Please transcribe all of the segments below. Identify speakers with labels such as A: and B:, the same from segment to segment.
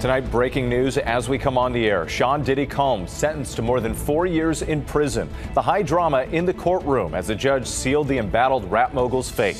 A: Tonight, breaking news as we come on the air. Sean Diddy Combs sentenced to more than 4 years in prison. The high drama in the courtroom as the judge sealed the embattled rap mogul's fate.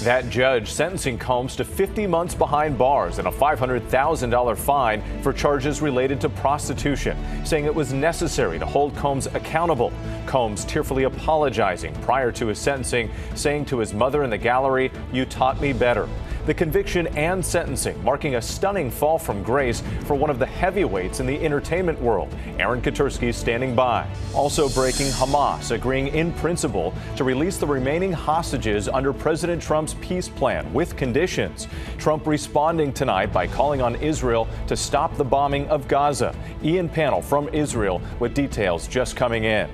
A: That judge sentencing Combs to 50 months behind bars and a $500,000 fine for charges related to prostitution, saying it was necessary to hold Combs accountable. Combs tearfully apologizing prior to his sentencing, saying to his mother in the gallery, "You taught me better." The conviction and sentencing marking a stunning fall from grace for one of the heavyweights in the entertainment world. Aaron Katersky standing by. Also breaking, Hamas agreeing in principle to release the remaining hostages under President Trump's peace plan with conditions. Trump responding tonight by calling on Israel to stop the bombing of Gaza. Ian Panel from Israel with details just coming in.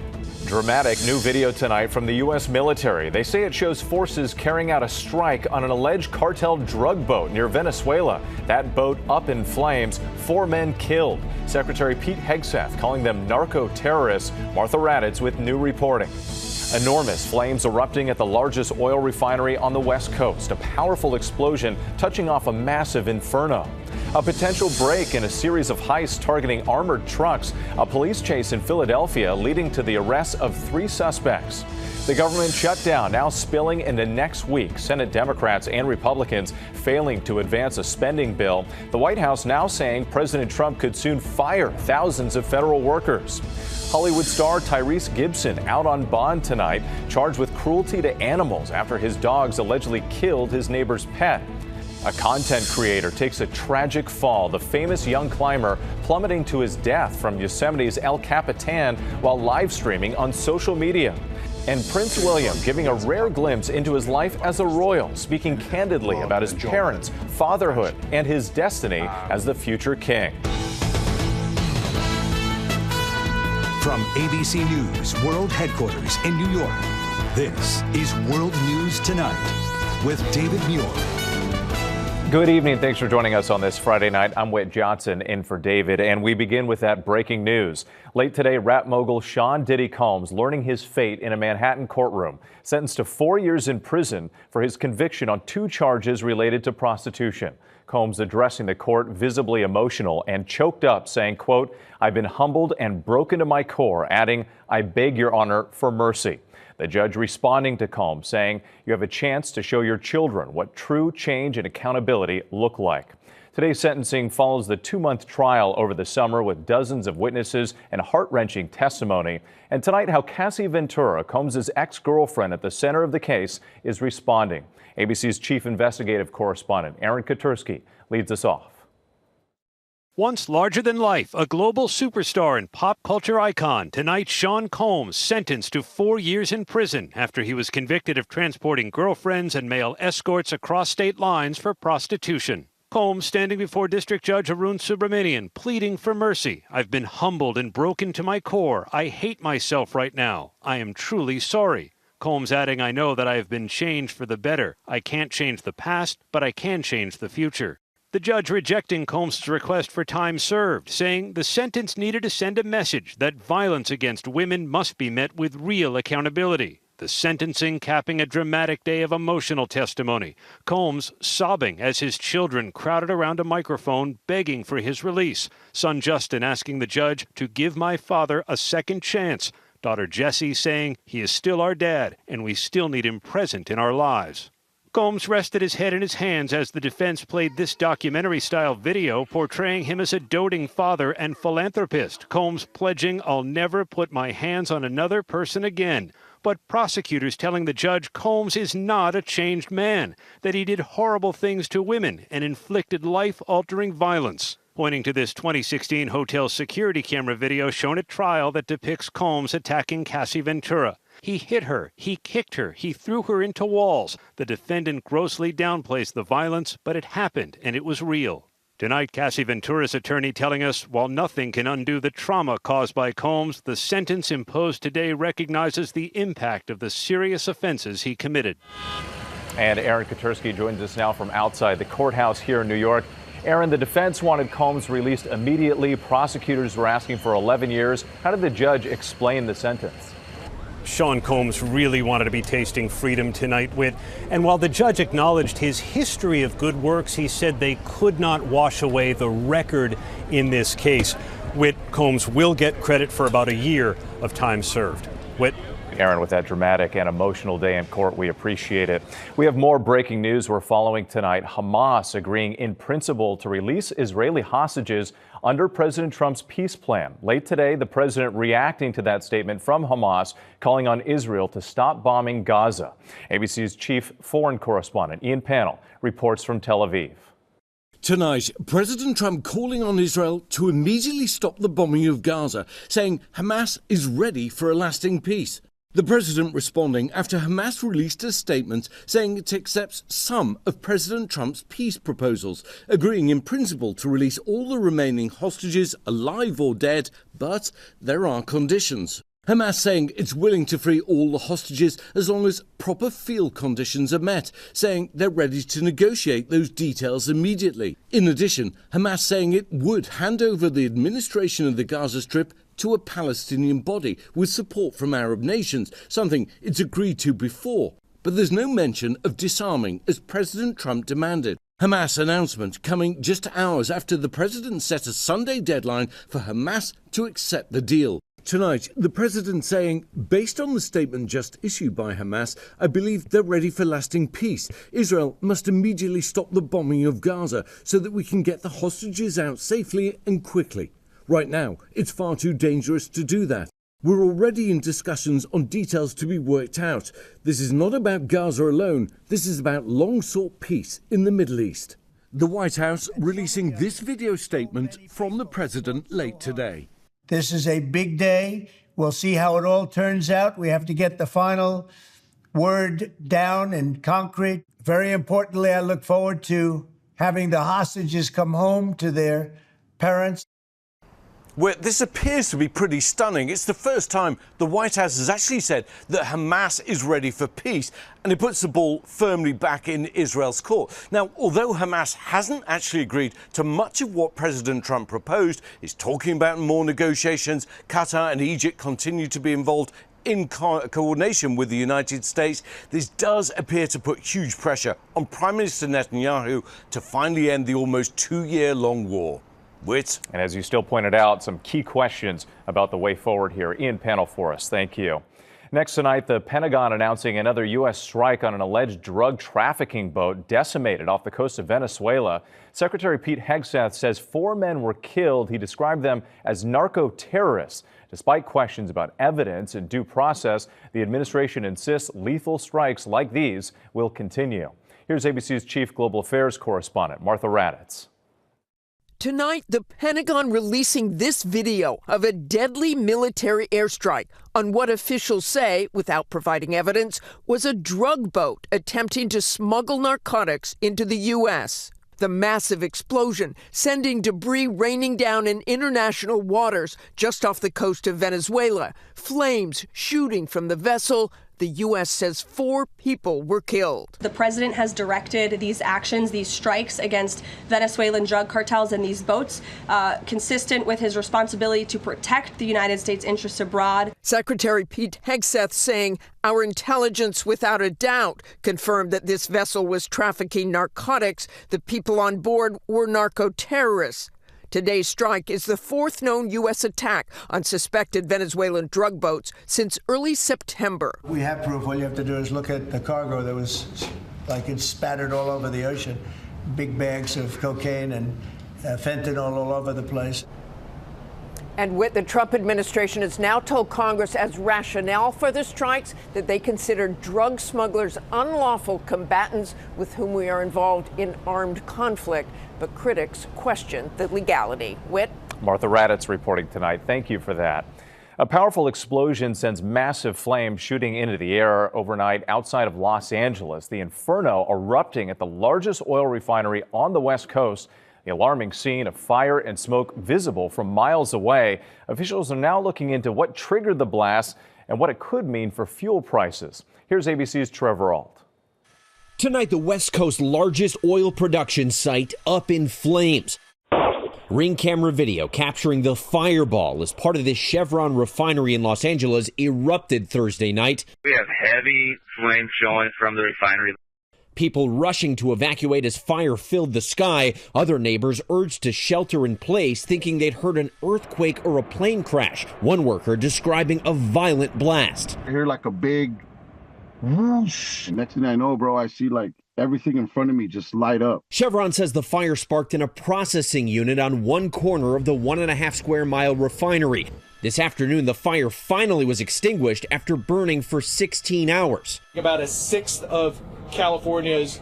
A: Dramatic new video tonight from the U.S. military. They say it shows forces carrying out a strike on an alleged cartel drug boat near Venezuela. That boat up in flames, 4 men killed. Secretary Pete Hegseth calling them narco-terrorists. Martha Raddatz with new reporting. Enormous flames erupting at the largest oil refinery on the West Coast. A powerful explosion touching off a massive inferno. A potential break in a series of heists targeting armored trucks. A police chase in Philadelphia leading to the arrest of 3 suspects. The government shutdown now spilling into next week. Senate Democrats and Republicans failing to advance a spending bill. The White House now saying President Trump could soon fire thousands of federal workers. Hollywood star Tyrese Gibson out on bond tonight, charged with cruelty to animals after his dogs allegedly killed his neighbor's pet. A content creator takes a tragic fall, the famous young climber plummeting to his death from Yosemite's El Capitan while live streaming on social media. And Prince William giving a rare glimpse into his life as a royal, speaking candidly about his parents, fatherhood, and his destiny as the future king.
B: From ABC News World Headquarters in New York, this is World News Tonight with David Muir.
A: Good evening. Thanks for joining us on this Friday night. I'm Whit Johnson in for David, and we begin with that breaking news. Late today, rap mogul Sean Diddy Combs learning his fate in a Manhattan courtroom, sentenced to 4 years in prison for his conviction on 2 charges related to prostitution. Combs addressing the court visibly emotional and choked up, saying, quote, "I've been humbled and broken to my core," adding, "I beg your honor for mercy." The judge responding to Combs, saying, "You have a chance to show your children what true change and accountability look like." Today's sentencing follows the 2-month trial over the summer with dozens of witnesses and heart-wrenching testimony. And tonight, how Cassie Ventura, Combs' ex-girlfriend at the center of the case, is responding. ABC's chief investigative correspondent, Aaron Katersky, leads us off.
C: Once larger than life, a global superstar and pop culture icon, tonight Sean Combs sentenced to 4 years in prison after he was convicted of transporting girlfriends and male escorts across state lines for prostitution. Combs standing before District Judge Arun Subramanian, pleading for mercy. "I've been humbled and broken to my core. I hate myself right now. I am truly sorry." Combs adding, "I know that I have been changed for the better. I can't change the past, but I can change the future." The judge rejecting Combs' request for time served, saying the sentence needed to send a message that violence against women must be met with real accountability. The sentencing capping a dramatic day of emotional testimony. Combs sobbing as his children crowded around a microphone begging for his release. Son Justin asking the judge to give my father a second chance. Daughter Jessie saying he is still our dad and we still need him present in our lives. Combs rested his head in his hands as the defense played this documentary-style video portraying him as a doting father and philanthropist. Combs pledging, "I'll never put my hands on another person again." But prosecutors telling the judge Combs is not a changed man, that he did horrible things to women and inflicted life-altering violence. Pointing to this 2016 hotel security camera video shown at trial that depicts Combs attacking Cassie Ventura. He hit her, he kicked her, he threw her into walls. The defendant grossly downplays the violence, but it happened and it was real. Tonight, Cassie Ventura's attorney telling us while nothing can undo the trauma caused by Combs, the sentence imposed today recognizes the impact of the serious offenses he committed.
A: And Aaron Katersky joins us now from outside the courthouse here in New York. Aaron, the defense wanted Combs released immediately. Prosecutors were asking for 11 years. How did the judge explain the sentence?
C: Sean Combs really wanted to be tasting freedom tonight, Whit. And while the judge acknowledged his history of good works, he said they could not wash away the record in this case. Whit, Combs will get credit for about a year of time served. Whit.
A: Aaron, with that dramatic and emotional day in court, we appreciate it. We have more breaking news we're following tonight. Hamas agreeing in principle to release Israeli hostages under President Trump's peace plan. Late today, the president reacting to that statement from Hamas, calling on Israel to stop bombing Gaza. ABC's chief foreign correspondent, Ian Pannell, reports from Tel Aviv.
D: Tonight, President Trump calling on Israel to immediately stop the bombing of Gaza, saying Hamas is ready for a lasting peace. The president responding after Hamas released a statement saying it accepts some of President Trump's peace proposals, agreeing in principle to release all the remaining hostages, alive or dead, but there are conditions. Hamas saying it's willing to free all the hostages as long as proper field conditions are met, saying they're ready to negotiate those details immediately. In addition, Hamas saying it would hand over the administration of the Gaza Strip to a Palestinian body with support from Arab nations, something it's agreed to before. But there's no mention of disarming as President Trump demanded. Hamas announcement coming just hours after the president set a Sunday deadline for Hamas to accept the deal. Tonight, the president saying, based on the statement just issued by Hamas, I believe they're ready for lasting peace. Israel must immediately stop the bombing of Gaza so that we can get the hostages out safely and quickly. Right now, it's far too dangerous to do that. We're already in discussions on details to be worked out. This is not about Gaza alone. This is about long-sought peace in the Middle East. The White House releasing this video statement from the president late today.
E: This is a big day. We'll see how it all turns out. We have to get the final word down in concrete. Very importantly, I look forward to having the hostages come home to their parents.
D: Well, this appears to be pretty stunning. It's the first time the White House has actually said that Hamas is ready for peace, and it puts the ball firmly back in Israel's court. Now, although Hamas hasn't actually agreed to much of what President Trump proposed, is talking about more negotiations, Qatar and Egypt continue to be involved in coordination with the United States. This does appear to put huge pressure on Prime Minister Netanyahu to finally end the almost 2-year-long war. Whit.
A: And as you still pointed out, some key questions about the way forward here. Ian Pannell for us. Thank you. Next tonight, the Pentagon announcing another U.S. strike on an alleged drug trafficking boat decimated off the coast of Venezuela. Secretary Pete Hegseth says 4 men were killed. He described them as narco-terrorists. Despite questions about evidence and due process, the administration insists lethal strikes like these will continue. Here's ABC's chief global affairs correspondent, Martha Raddatz.
F: Tonight, the Pentagon releasing this video of a deadly military airstrike on what officials say, without providing evidence, was a drug boat attempting to smuggle narcotics into the U.S. The massive explosion sending debris raining down in international waters just off the coast of Venezuela. Flames shooting from the vessel. The U.S. says 4 people were killed.
G: The president has directed these actions, these strikes against Venezuelan drug cartels and these boats, consistent with his responsibility to protect the United States interests abroad.
F: Secretary Pete Hegseth saying our intelligence, without a doubt, confirmed that this vessel was trafficking narcotics. The people on board were narco-terrorists. Today's strike is the 4th known U.S. attack on suspected Venezuelan drug boats since early September.
E: We have proof. All you have to do is look at the cargo that was like it's spattered all over the ocean. Big bags of cocaine and fentanyl all over the place.
F: And with the Trump administration has now told Congress as rationale for the strikes that they consider drug smugglers unlawful combatants with whom we are involved in armed conflict. But critics question the legality. Whit.
A: Martha Raddatz reporting tonight. Thank you for that. A powerful explosion sends massive flames shooting into the air overnight outside of Los Angeles. The inferno erupting at the largest oil refinery on the West Coast. The alarming scene of fire and smoke visible from miles away. Officials are now looking into what triggered the blast and what it could mean for fuel prices. Here's ABC's Trevor Ault.
H: Tonight, the West Coast's largest oil production site up in flames. Ring camera video capturing the fireball as part of this Chevron refinery in Los Angeles erupted Thursday night.
I: We have heavy flames showing from the refinery.
H: People rushing to evacuate as fire filled the sky. Other neighbors urged to shelter in place, thinking they'd heard an earthquake or a plane crash. One worker describing a violent blast.
J: I hear like a big whoosh. Next thing I know, bro, I see like everything in front of me just light up.
H: Chevron says the fire sparked in a processing unit on one corner of the 1.5 square mile refinery. This afternoon, the fire finally was extinguished after burning for 16 hours.
K: About a sixth of California's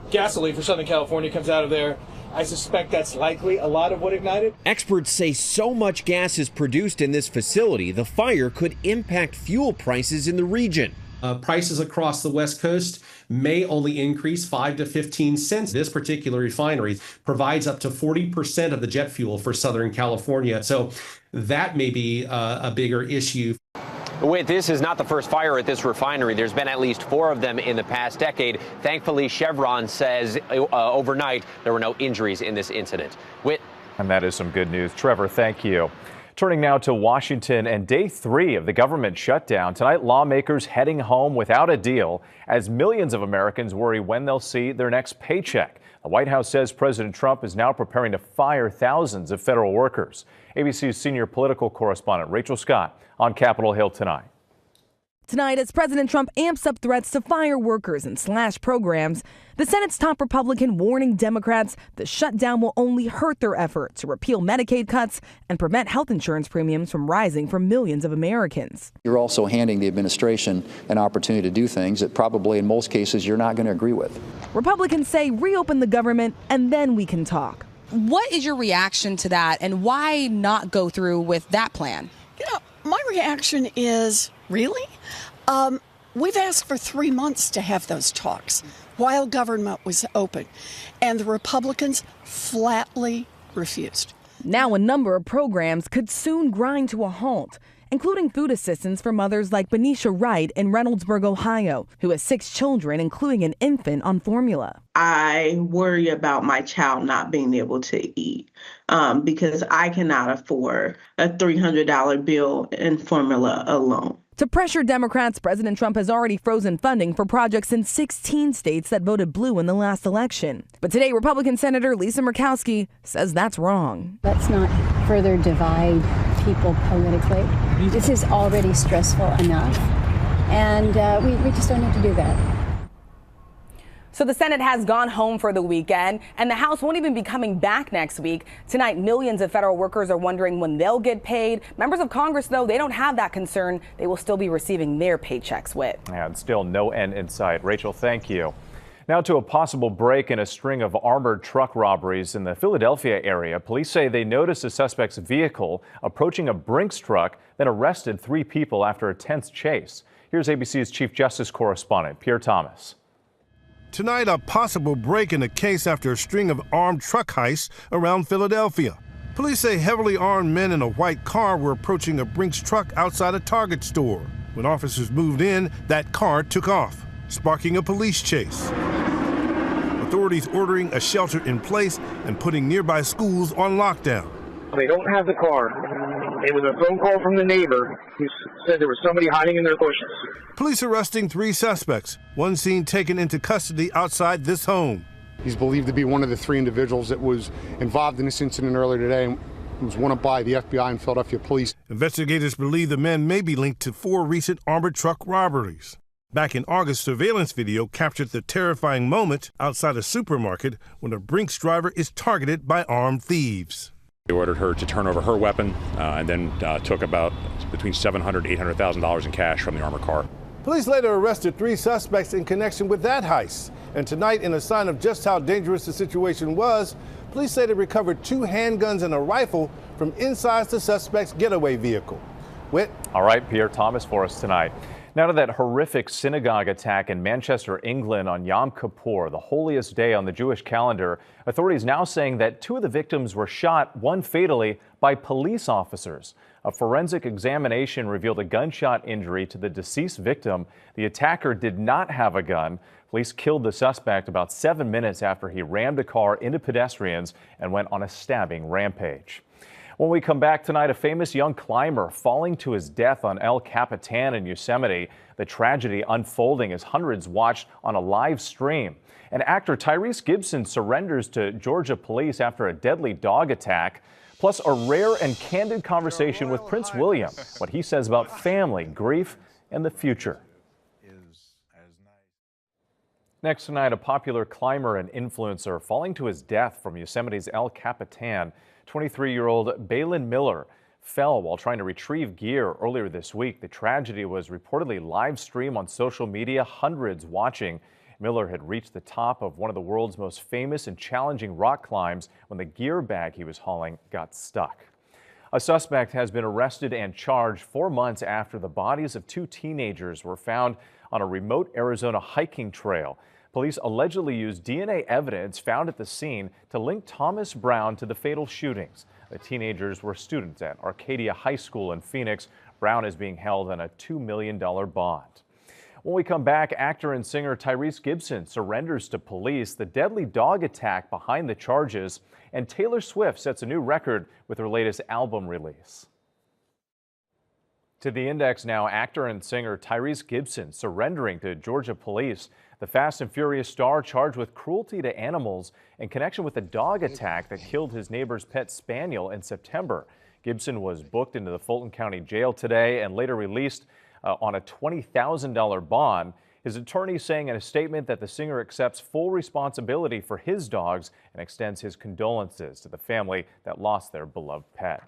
K: gasoline for Southern California comes out of there. I suspect that's likely a lot of what ignited.
H: Experts say so much gas is produced in this facility, the fire could impact fuel prices in the region.
L: Prices across the West Coast may only increase 5 to 15 cents. This particular refinery provides up to 40% of the jet fuel for Southern California. So that may be a bigger issue.
M: This is not the first fire at this refinery. There's been at least 4 of them in the past decade. Thankfully, Chevron says overnight there were no injuries in this incident.
A: And that is some good news. Trevor, thank you. Turning now to Washington and day 3 of the government shutdown. Tonight, lawmakers heading home without a deal as millions of Americans worry when they'll see their next paycheck. The White House says President Trump is now preparing to fire thousands of federal workers. ABC's senior political correspondent Rachel Scott on Capitol Hill tonight.
N: Tonight, as President Trump amps up threats to fire workers and slash programs, the Senate's top Republican warning Democrats the shutdown will only hurt their effort to repeal Medicaid cuts and prevent health insurance premiums from rising for millions of Americans.
O: You're also handing the administration an opportunity to do things that probably in most cases you're not going to agree with.
N: Republicans say reopen the government and then we can talk.
P: What is your reaction to that, and why not go through with that plan?
Q: You know, my reaction is, really? We've asked for 3 months to have those talks while government was open, and the Republicans flatly refused.
N: Now a number of programs could soon grind to a halt, including food assistance for mothers like Benisha Wright in Reynoldsburg, Ohio, who has 6 children, including an infant on formula.
R: I worry about my child not being able to eat because I cannot afford a $300 bill in formula alone.
N: To pressure Democrats, President Trump has already frozen funding for projects in 16 states that voted blue in the last election. But today, Republican Senator Lisa Murkowski says that's wrong.
S: Let's not further divide people politically. This is already stressful enough, and we just don't need to do that.
T: So the Senate has gone home for the weekend, and the House won't even be coming back next week. Tonight, millions of federal workers are wondering when they'll get paid. Members of Congress, though, they don't have that concern. They will still be receiving their paychecks.
A: And still no end in sight. Rachel, thank you. Now to a possible break in a string of armored truck robberies in the Philadelphia area. Police say they noticed a suspect's vehicle approaching a Brinks truck, then arrested 3 people after a tense chase. Here's ABC's Chief Justice correspondent, Pierre Thomas.
U: Tonight, a possible break in the case after a string of armed truck heists around Philadelphia. Police say heavily armed men in a white car were approaching a Brinks truck outside a Target store. When officers moved in, that car took off, sparking a police chase. Authorities ordering a shelter in place and putting nearby schools on lockdown.
V: They don't have the car. It was a phone call from the neighbor who said there was somebody hiding in their bushes.
U: Police arresting 3 suspects, one seen taken into custody outside this home.
W: He's believed to be one of the 3 individuals that was involved in this incident earlier today and was wanted by the FBI and Philadelphia police.
U: Investigators believe the men may be linked to 4 recent armored truck robberies. Back in August, surveillance video captured the terrifying moment outside a supermarket when a Brinks driver is targeted by armed thieves.
X: They ordered her to turn over her weapon and then took about between $700,000 to $800,000 in cash from the armored car.
U: Police later arrested 3 suspects in connection with that heist. And tonight, in a sign of just how dangerous the situation was, police say they recovered 2 handguns and a rifle from inside the suspect's getaway vehicle.
A: All right, Pierre Thomas for us tonight. Now to that horrific synagogue attack in Manchester, England on Yom Kippur, the holiest day on the Jewish calendar. Authorities now saying that 2 of the victims were shot, one fatally, by police officers. A forensic examination revealed a gunshot injury to the deceased victim. The attacker did not have a gun. Police killed the suspect about 7 minutes after he rammed a car into pedestrians and went on a stabbing rampage. When we come back tonight, a famous young climber falling to his death on El Capitan in Yosemite. The tragedy unfolding as hundreds watched on a live stream. And actor Tyrese Gibson surrenders to Georgia police after a deadly dog attack. Plus, a rare and candid conversation with Prince William, what he says about family, grief, and the future. Next tonight, a popular climber and influencer falling to his death from Yosemite's El Capitan. 23-year-old Balin Miller fell while trying to retrieve gear earlier this week. The tragedy was reportedly live streamed on social media, hundreds watching. Miller had reached the top of one of the world's most famous and challenging rock climbs when the gear bag he was hauling got stuck. A suspect has been arrested and charged 4 months after the bodies of 2 teenagers were found on a remote Arizona hiking trail. Police allegedly used DNA evidence found at the scene to link Thomas Brown to the fatal shootings. The teenagers were students at Arcadia High School in Phoenix. Brown is being held on a $2 million bond. When we come back, actor and singer Tyrese Gibson surrenders to police, the deadly dog attack behind the charges, and Taylor Swift sets a new record with her latest album release. To the Index now, actor and singer Tyrese Gibson surrendering to Georgia police. The Fast and Furious star charged with cruelty to animals in connection with a dog attack that killed his neighbor's pet spaniel in September. Gibson was booked into the Fulton County Jail today and later released on a $20,000 bond. His attorney saying in a statement that the singer accepts full responsibility for his dogs and extends his condolences to the family that lost their beloved pet.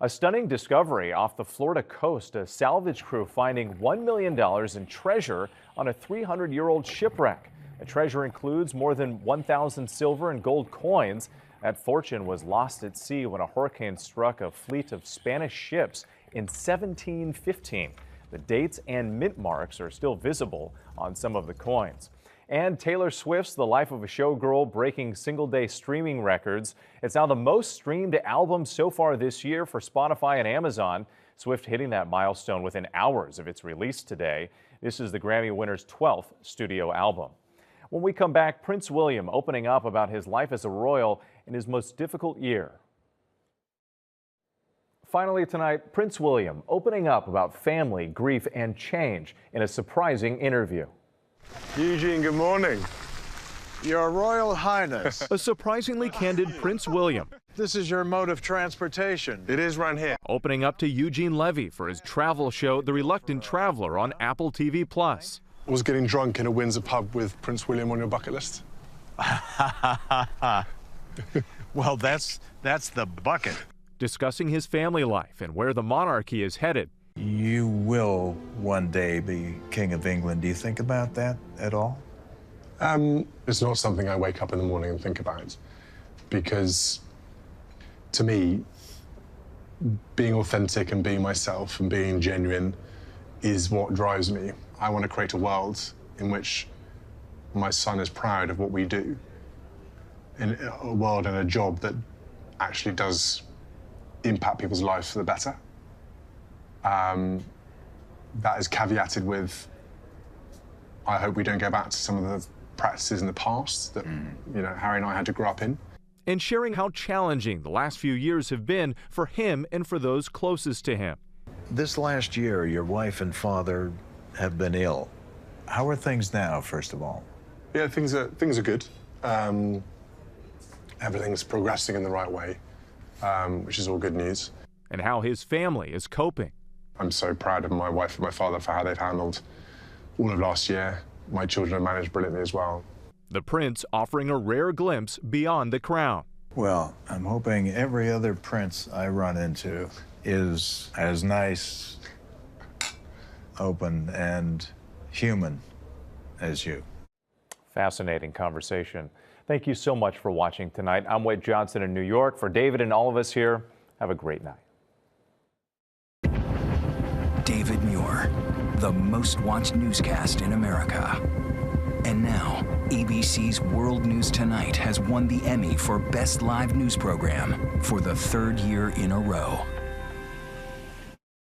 A: A stunning discovery off the Florida coast, a salvage crew finding $1 million in treasure on a 300-year-old shipwreck. The treasure includes more than 1,000 silver and gold coins. That fortune was lost at sea when a hurricane struck a fleet of Spanish ships in 1715. The dates and mint marks are still visible on some of the coins. And Taylor Swift's The Life of a Showgirl breaking single-day streaming records. It's now the most streamed album so far this year for Spotify and Amazon. Swift hitting that milestone within hours of its release today. This is the Grammy winner's 12th studio album. When we come back, Prince William opening up about his life as a royal in his most difficult year. Finally tonight, Prince William opening up about family, grief, and change in a surprising interview.
B: Eugene, good morning. Your Royal Highness.
A: A surprisingly candid Prince William.
B: This is your mode of transportation. It is right here.
A: Opening up to Eugene Levy for his travel show, The Reluctant Traveler, on Apple TV+.
W: Was getting drunk in a Windsor pub with Prince William on your bucket list?
B: Well, that's the bucket.
A: Discussing his family life and where the monarchy is headed.
B: You will one day be King of England. Do you think about that at all?
W: It's not something I wake up in the morning and think about, because to me, being authentic and being myself and being genuine is what drives me. I want to create a world in which my son is proud of what we do, in a world and a job that actually does impact people's lives for the better. That is caveated with, I hope we don't go back to some of the practices in the past that, Harry and I had to grow up in.
A: And sharing how challenging the last few years have been for him and for those closest to him.
B: This last year, your wife and father have been ill. How are things now, first of all?
W: Yeah, things are good. Everything's progressing in the right way, which is all good news.
A: And how his family is coping.
W: I'm so proud of my wife and my father for how they've handled all of last year. My children have managed brilliantly as well.
A: The prince offering a rare glimpse beyond the crown.
B: Well, I'm hoping every other prince I run into is as nice, open, and human as you.
A: Fascinating conversation. Thank you so much for watching tonight. I'm Wade Johnson in New York. For David and all of us here, have a great night.
C: David Muir, the most watched newscast in America. And now, ABC's World News Tonight has won the Emmy for Best Live News Program for the third year in a row.